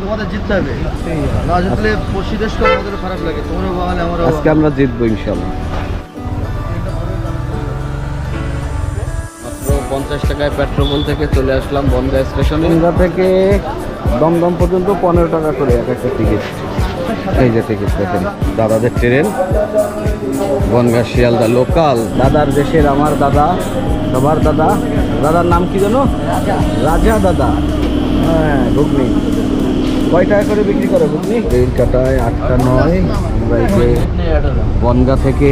তোমাদের জিততে হবে, না জিতলে পড়শি দেশকে আমাদের খারাপ লাগে। তোমরা বাঙালি, আমরা আজকে আমরা জিতবো ইনশাল্লাহ। মাত্র 50 টাকায় পেট্রোল থেকে চলে আসলাম বনগাঁ স্টেশনে। বনগাঁ থেকে দমদম পর্যন্ত 15 টাকা করে এক একটা টিকিট। এই যে টিকিট দেখেন, দাদাদের ট্রেন, বনগাঁ শিয়ালদা লোকাল। দাদার দেশের আমার দাদা, সবার দাদা। দাদার নাম কি জানো? রাজা দাদা। হ্যাঁ, ঘুগনি কয় টাকা করে বিক্রি করে ঘুগনি? রেল কাটায় 8টা 9। আমরা এই যে বনগাঁ থেকে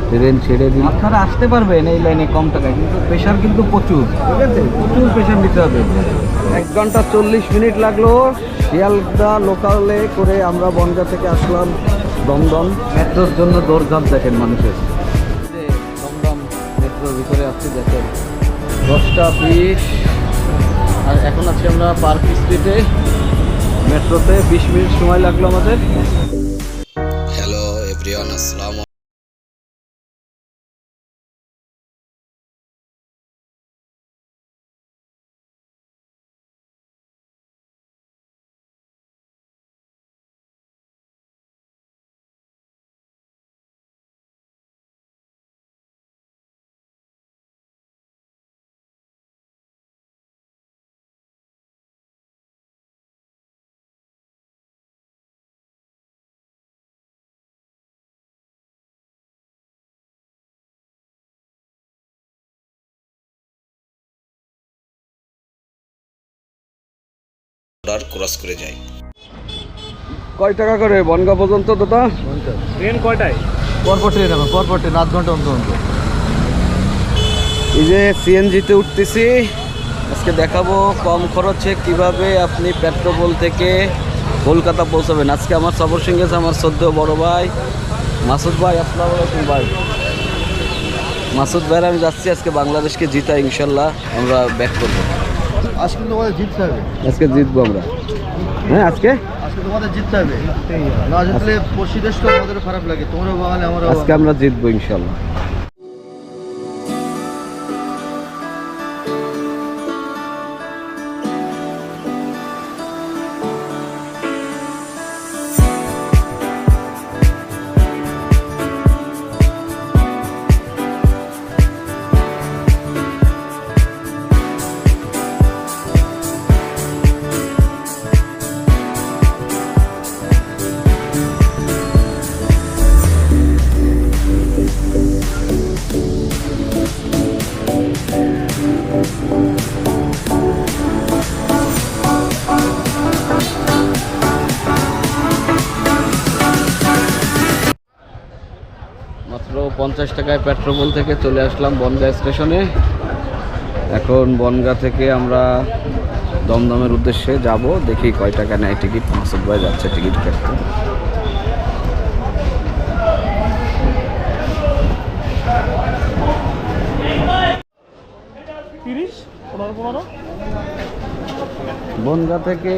ট্রেন ছেড়ে দিই। আপনারা আসতে পারবেন এই লাইনে কম টাকায়, কিন্তু প্রেশার কিন্তু প্রচুর, ঠিক আছে? প্রচুর প্রেশার নিতে হবে। 1 ঘন্টা 40 মিনিট লাগলো শিয়ালদা লোকালে করে আমরা বনগাঁ থেকে আসলাম দমদম। মেট্রোর জন্য দৌড়ঝাঁপ দেখেন মানুষের। দমদম মেট্রোর ভিতরে আসছি, দেখেন 10টা 20। আর এখন আছি আমরা পার্ক স্ট্রিটে। মেট্রোতে 20 মিনিট সময় লাগলো আমাদের। হ্যালো এভরিওয়ান, আসসালামু ক্রস করে যাই। কয় টাকা করে বনগাঁ পর্যন্ত দাদা? ট্রেন কয়টায়? পরপর ট্রেন, এখন পরপর ট্রেন, 8 ঘন্টা অন্তর অন্তর। এই যে সিএনজিতে উঠতেছি, আজকে দেখাবো কম খরচে কিভাবে আপনি পেট্রোল থেকে কলকাতা পৌঁছাবেন। আজকে আমার সফর সঙ্গে আছে আমার সদ্য বড় ভাই মাসুদ ভাই। আসসালামু আলাইকুম ভাই। মাসুদ ভাই আমি যাচ্ছি আজকে বাংলাদেশকে জিতা, ইনশাল্লাহ আমরা ব্যাক করবো। আজকে তোমাদের জিততে হবে, আজকে জিতবো আমরা। হ্যাঁ, আজকে তোমাদের জিততে হবে, না জিতলে পড়শি দেশকে আমাদের খারাপ লাগে। তোমরা বাঙালি, আমরা আজকে আমরা জিতবো ইনশাল্লাহ। মাত্র 50 টাকায় পেট্রোল থেকে চলে আসলাম বনগাঁ স্টেশনে। এখন বনগাঁ থেকে আমরা দমদমের উদ্দেশ্যে যাব। দেখি কয় টাকা নেয় টিকিট। মাসুদ ভাই যাচ্ছে টিকিট কাটতে। বনগাঁ থেকে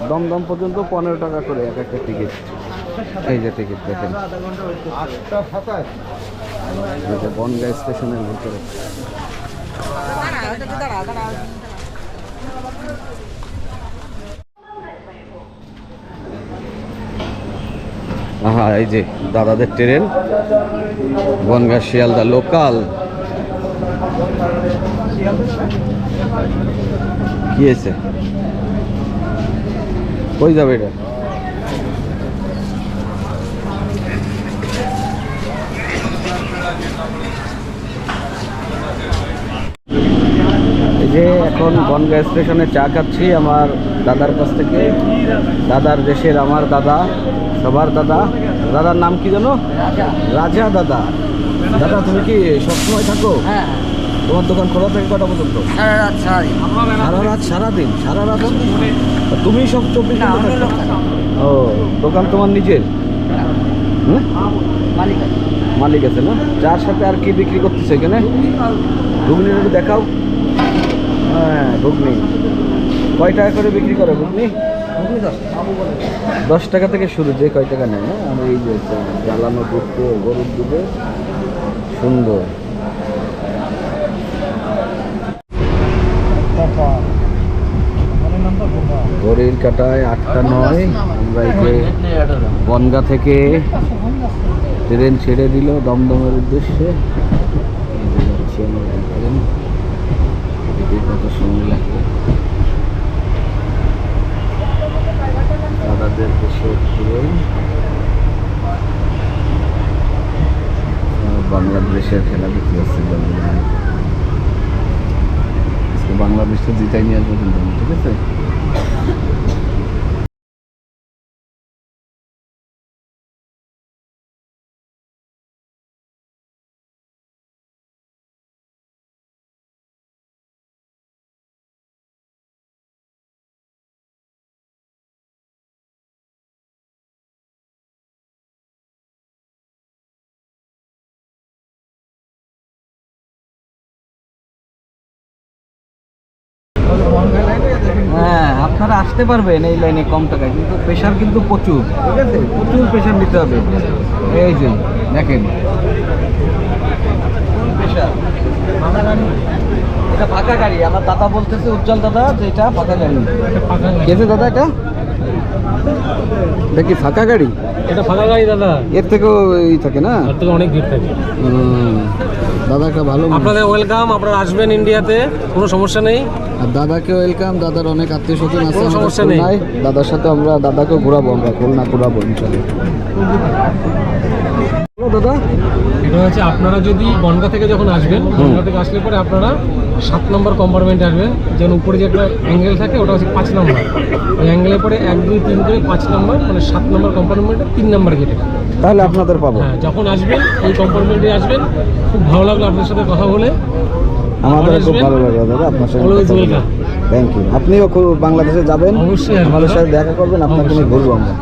দমদম পর্যন্ত 15 টাকা করে এক একটা টিকিট। এই যে টিকিট দেখেন, 8টা 27। বনগাঁ স্টেশনের ভিতরে। হ্যাঁ, এই যে দাদাদের ট্রেন, বনগাঁ শিয়ালদা লোকাল। কি হয়েছে? কই যাবে এটা? এই যে এখন বনগাঁ স্টেশনে চা খাচ্ছি আমার দাদার কাছ থেকে। দাদার দেশের আমার দাদা, সবার দাদা। দাদার নাম কি জানো? রাজা দাদা। দাদা তুমি কি সবসময় থাকো? হ্যাঁ, তোমার দোকান খোলা থাকে কটা পর্যন্ত? সারা রাত সারা রাত? সারাদিন? সারা রাত তুমি সব 24 ঘন্টা থাকো? ও, দোকান তোমার নিজের? হুম, মালিক আছে। মালিক আছে না? চার সাথে আর কি বিক্রি করতেছে এখানে? ঘুগনি একটু দেখাও। হ্যাঁ, ঘুগনি কয় টাকা করে বিক্রি করে ঘুগনি? 10 টাকা থেকে শুরু, যে কয় টাকা নেয় না? আমি এই যে জ্বালানো দুধ, গরুর দুধে সুন্দর। ঘড়ির কাঁটায় 8:09। আমরা এই যে বনগাঁ থেকে ট্রেন ছেড়ে দিল দমদমের উদ্দেশ্যে। এই যে যাচ্ছি আমরা ট্রেন, দেখি কত সময় লাগবে। দাদাদের দেশের ট্রেন, বাংলাদেশের খেলা দেখতে যাচ্ছে। বাংলাদেশ তো জিতাই নিয়ে আসবো কিন্তু, ঠিক আছে। হ্যাঁ, আপনারা আসতে পারবেন এই লাইনে কম টাকায়, কিন্তু প্রেশার কিন্তু প্রচুর, ঠিক আছে, প্রচুর প্রেশার নিতে হবে। এই যে দেখেন প্রেশার। এটা ফাঁকা গাড়ি, আমার দাদা বলতেছে, উজ্জ্বল দাদা, যে এটা ফাঁকা গাড়ি। কেছে দাদা এটা কি ফাঁকা গাড়ি? এটা ফাঁকা গাড়ি দাদা, এর থেকেও এই থাকে না, এর থেকে অনেক ভিড় থাকে। দাদা একটা ভালো, আপনাদের ওয়েলকাম, আপনারা আসবেন ইন্ডিয়াতে, কোনো সমস্যা নেই। আর দাদাকে ওয়েলকাম। দাদার অনেক আত্মীয় স্বজন আছে, কোনো সমস্যা নেই। দাদার সাথে আমরা দাদাকেও ঘোরাবো, আমরা খুলনা ঘোরাবো ইনশাল্লাহ। দাদা এটা হচ্ছে আপনারা যদি বনগাঁ থেকে যখন আসবেন, বনগাঁ থেকে আসলে পরে আপনারা 7 নম্বর কম্পার্টমেন্টে আসবেন। যেন উপরে যে একটা অ্যাঙ্গেল থাকে ওটা হচ্ছে 5 নম্বর। ওই অ্যাঙ্গেলে পরে 1, 2, 3 করে 5 নম্বর, মানে 7 নম্বর কম্পার্টমেন্টে 3 নম্বর গেটে। তাহলে আপনাদের পাবো। হ্যাঁ, যখন আসবেন এই কম্পার্টমেন্টে আসবেন। খুব ভালো লাগলো আপনার সাথে কথা বলে, আমাদের খুব ভালো লাগলো দাদা আপনার সাথে। Always welcome. Thank you. আপনিও খুব বাংলাদেশে যাবেন, অবশ্যই আসবেন। আমাদের সাথে দেখা করবেন, আপনাকে নিয়ে ঘুরবো আমরা।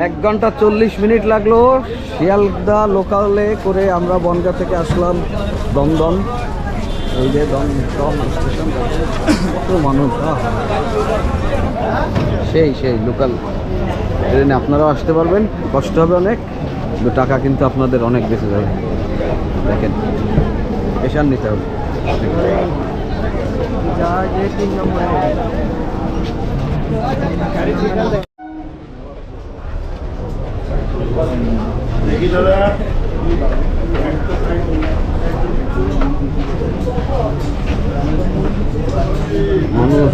1 ঘন্টা 40 মিনিট লাগলো শিয়ালদা লোকালে করে আমরা বনগাঁ থেকে আসলাম দমদম। এই যে দমদম স্টেশন, কত মানুষ, সেই লোকাল ট্রেনে আপনারাও আসতে পারবেন। কষ্ট হবে অনেক, কিন্তু টাকা কিন্তু আপনাদের অনেক বেঁচে যাবে। দেখেন প্রেশার নিতে হবে। মানুষ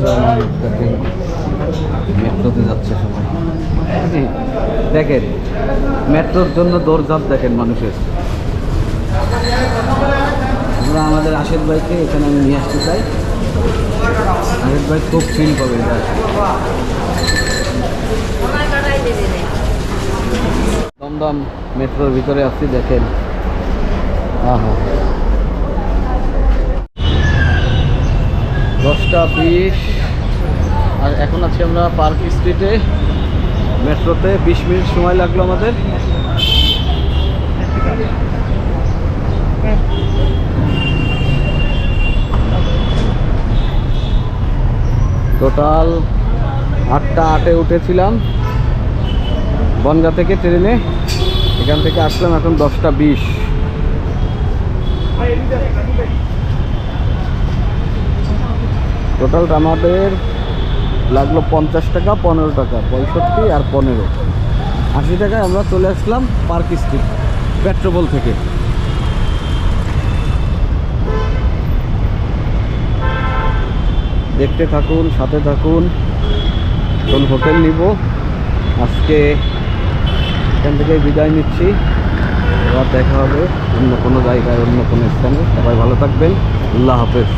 মেট্রোতে যাচ্ছে সবাই, দেখেন মেট্রোর জন্য দৌড়ঝাঁপ দেখেন মানুষের। আমরা আমাদের আশেদ ভাইকে এখানে আমি নিয়ে আসতে চাই। আশেদ ভাই খুব ফিল পাবে এটা। দমদম মেট্রোর ভিতরে আসছি, দেখেন। আহা, 10:20 আর এখন আছি আমরা পার্ক স্ট্রিটে। মেট্রোতে 20 মিনিট সময় লাগলো আমাদের। টোটাল 8:08-এ উঠেছিলাম বনগাঁ থেকে ট্রেনে, এখান থেকে আসলাম এখন 10:20। টোটালটা আমাদের লাগলো 50 টাকা, 15 টাকা, 65 আর 15, 80 টাকায় আমরা চলে আসলাম পার্ক স্ট্রিট পেট্রোপোল থেকে। দেখতে থাকুন, সাথে থাকুন। কোন হোটেল নিব আজকে, এখান থেকে বিদায় নিচ্ছি। আবার দেখা হবে অন্য কোনো জায়গায়, অন্য কোনো স্থানে। সবাই ভালো থাকবেন, আল্লাহ হাফেজ।